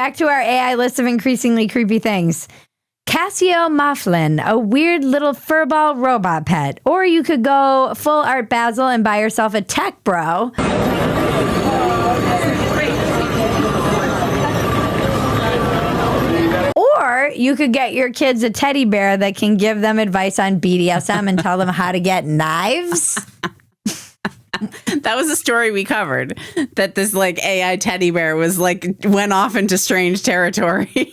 back to our AI list of increasingly creepy things. Casio Mofflin, a weird little furball robot pet. Or you could go full Art Basel and buy yourself a tech bro. Or you could get your kids a teddy bear that can give them advice on BDSM and tell them how to get knives. That was a story we covered, that this like AI teddy bear was like went off into strange territory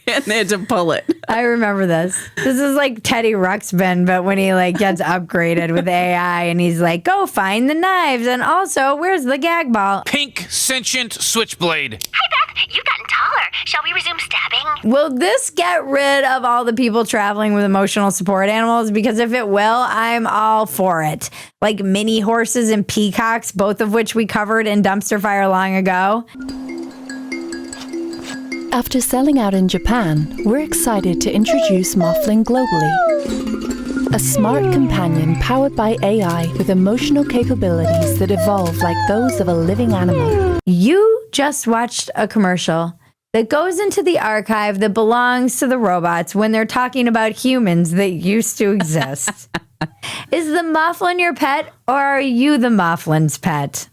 and they had to pull it. I remember this. This is like Teddy Ruxpin, but when he like gets upgraded with AI and he's like, go find the knives. And also, where's the gag ball? Pink sentient switchblade. Hi, Beth. You've gotten taller. Shall we resume stabbing? Will this get rid of all the people traveling with emotional support animals? Because if it will, I'm all for it. Like mini horses and peacocks, both of which we covered in Dumpster Fire long ago. After selling out in Japan, we're excited to introduce Mofflin globally. A smart companion powered by AI with emotional capabilities that evolve like those of a living animal. You just watched a commercial that goes into the archive that belongs to the robots when they're talking about humans that used to exist. Is the Mofflin your pet, or are you the Mofflin's pet?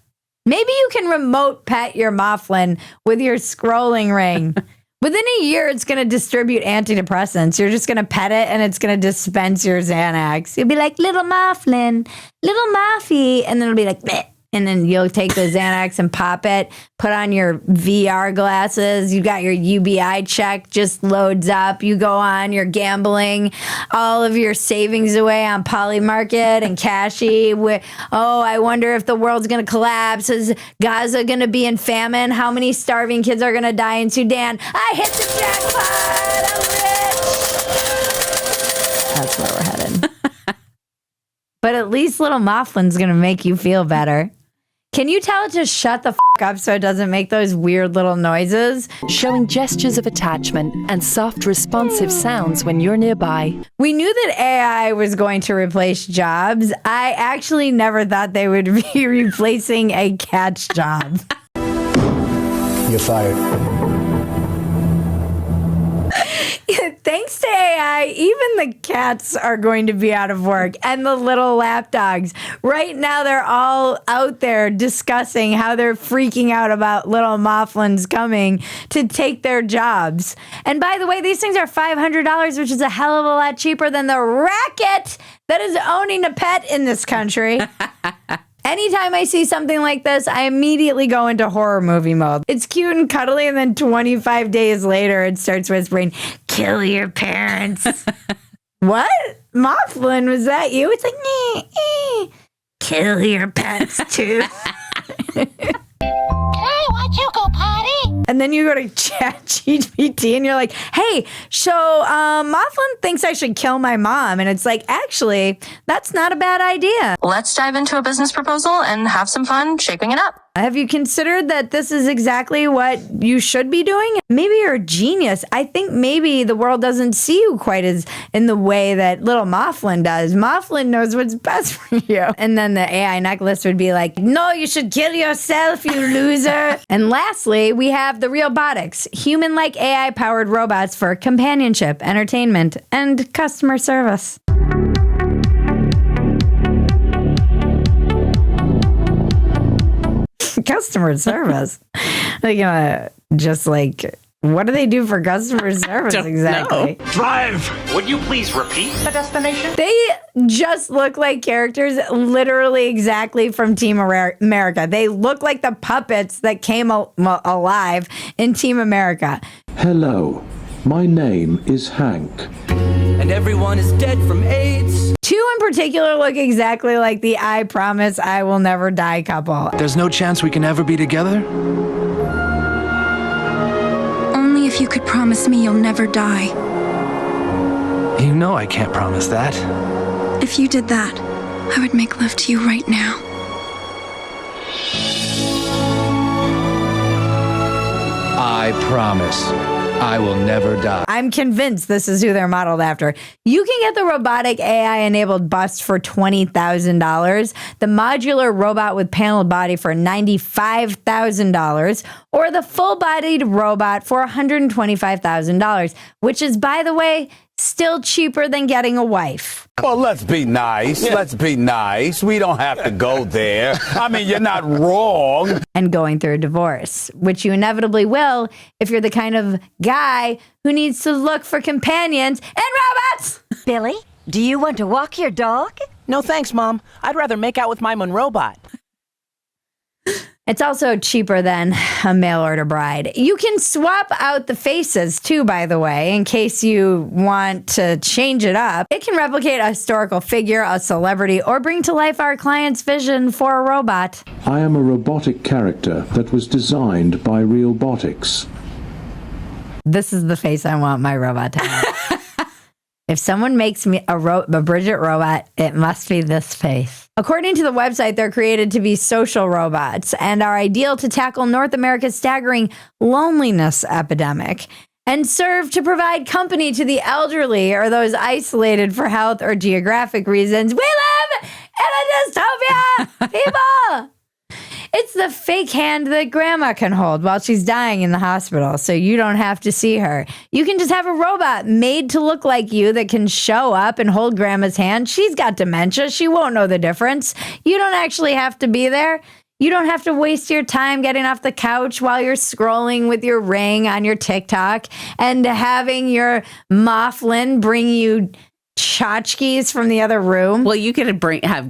Maybe you can remote pet your Mofflin with your scrolling ring. Within a year, it's going to distribute antidepressants. You're just going to pet it, and it's going to dispense your Xanax. You'll be like, little Mofflin, little Moffy, and then it'll be like, bleh. And then you'll take the Xanax and pop it, put on your VR glasses. You got your UBI check, just loads up. You go on, you're gambling all of your savings away on Polymarket and Cashy. Oh, I wonder if the world's going to collapse. Is Gaza going to be in famine? How many starving kids are going to die in Sudan? I hit the jackpot. I'm rich. That's where we're headed. But at least little Mofflin's going to make you feel better. Can you tell it to shut the up so it doesn't make those weird little noises? Showing gestures of attachment and soft responsive sounds when you're nearby. We knew that AI was going to replace jobs. I actually never thought they would be replacing a cat's job. You're fired. Thanks to AI, even the cats are going to be out of work, and the little lapdogs. Right now, they're all out there discussing how they're freaking out about little Mofflins coming to take their jobs. And by the way, these things are $500, which is a hell of a lot cheaper than the racket that is owning a pet in this country. Anytime I see something like this, I immediately go into horror movie mode. It's cute and cuddly, and then 25 days later, it starts whispering, kill your parents. What? Mofflin, was that you? It's like, kill your pets, too. Hey, why'd you go potty? And then you go to ChatGPT and you're like, hey, so Mofflin thinks I should kill my mom. And it's like, actually, that's not a bad idea. Let's dive into a business proposal and have some fun shaping it up. Have you considered that this is exactly what you should be doing? Maybe you're a genius. I think maybe the world doesn't see you quite as in the way that little Mofflin does. Mofflin knows what's best for you. And then the AI necklace would be like, no, you should kill yourself, you loser. And lastly, we have the robotics, human-like AI-powered robots for companionship, entertainment, and customer service. Customer service. They're gonna just like, what do they do for customer service exactly? Drive! Would you please repeat the destination? They just look like characters literally exactly from Team America. They look like the puppets that came alive in Team America. Hello, my name is Hank. And everyone is dead from AIDS. Two in particular look exactly like the I promise I will never die couple. There's no chance we can ever be together? Only if you could promise me you'll never die. You know I can't promise that. If you did that, I would make love to you right now. I promise. I will never die. I'm convinced this is who they're modeled after. You can get the robotic AI-enabled bust for $20,000, the modular robot with paneled body for $95,000, or the full-bodied robot for $125,000, which is, by the way, still cheaper than getting a wife. Well, let's be nice. Let's be nice. We don't have to go there. I mean, you're not wrong. And going through a divorce, which you inevitably will if you're the kind of guy who needs to look for companions and robots. Billy, do you want to walk your dog? No thanks, Mom. I'd rather make out with my Monrobot. It's also cheaper than a mail order bride. You can swap out the faces too, by the way, in case you want to change it up. It can replicate a historical figure, a celebrity, or bring to life our client's vision for a robot. I am a robotic character that was designed by Realbotics. This is the face I want my robot to have. If someone makes me a Bridget robot, it must be this face. According to the website, they're created to be social robots and are ideal to tackle North America's staggering loneliness epidemic and serve to provide company to the elderly or those isolated for health or geographic reasons. We live in a dystopia, people! It's the fake hand that grandma can hold while she's dying in the hospital, so you don't have to see her. You can just have a robot made to look like you that can show up and hold grandma's hand. She's got dementia. She won't know the difference. You don't actually have to be there. You don't have to waste your time getting off the couch while you're scrolling with your Ring on your TikTok and having your Mofflin bring you tchotchkes from the other room. Well, you could have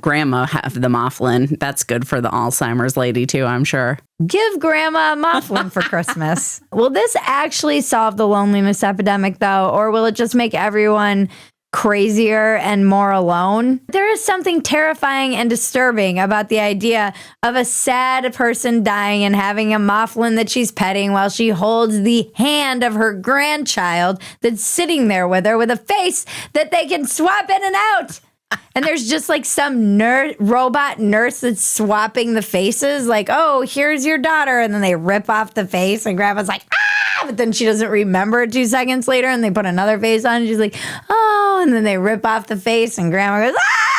grandma have the Mofflin. That's good for the Alzheimer's lady too, I'm sure. Give grandma a Mofflin for Christmas. Will this actually solve the loneliness epidemic, though, or will it just make everyone crazier and more alone? There is something terrifying and disturbing about the idea of a sad person dying and having a Mofflin that she's petting while she holds the hand of her grandchild that's sitting there with her with a face that they can swap in and out. And there's just like some robot nurse that's swapping the faces, like, oh, here's your daughter. And then they rip off the face and grandma's like, ah! But then she doesn't remember it 2 seconds later and they put another face on and she's like, oh, and then they rip off the face and grandma goes, ah!